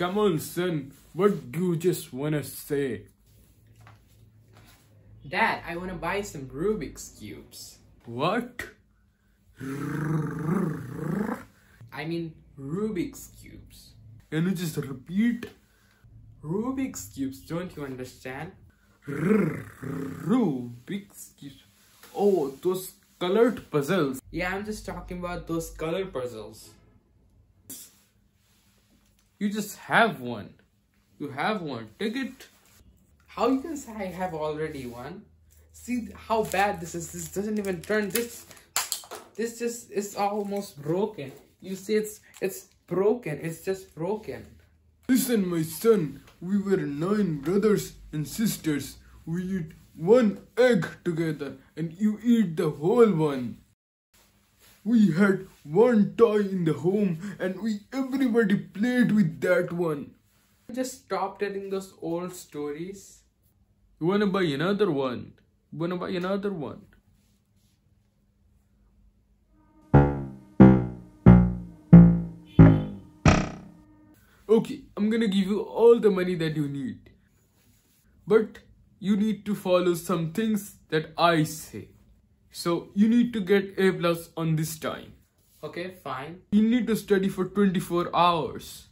Come on, son. What do you just wanna say? Dad, I wanna buy some Rubik's cubes. What? I mean Rubik's cubes. Can you just repeat? Rubik's cubes, don't you understand? Rubik's cubes. Oh, those colored puzzles. Yeah, I'm just talking about those color puzzles. You just have one. You have one. Take it. How you can say I have already one? See how bad this is. This doesn't even turn. This just is almost broken. You see it's broken. It's just broken. Listen, my son. We were 9 brothers and sisters. We eat one egg together and you eat the whole one. We had one toy in the home and everybody played with that one. Just stop telling those old stories. You wanna buy another one? You wanna buy another one? Okay, I'm gonna give you all the money that you need. But you need to follow some things that I say. So you need to get A+ on this time. Okay, fine. You need to study for 24 hours.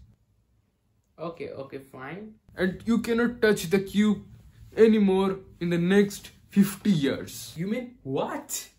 Okay, fine. And you cannot touch the cube anymore in the next 50 years. You mean what?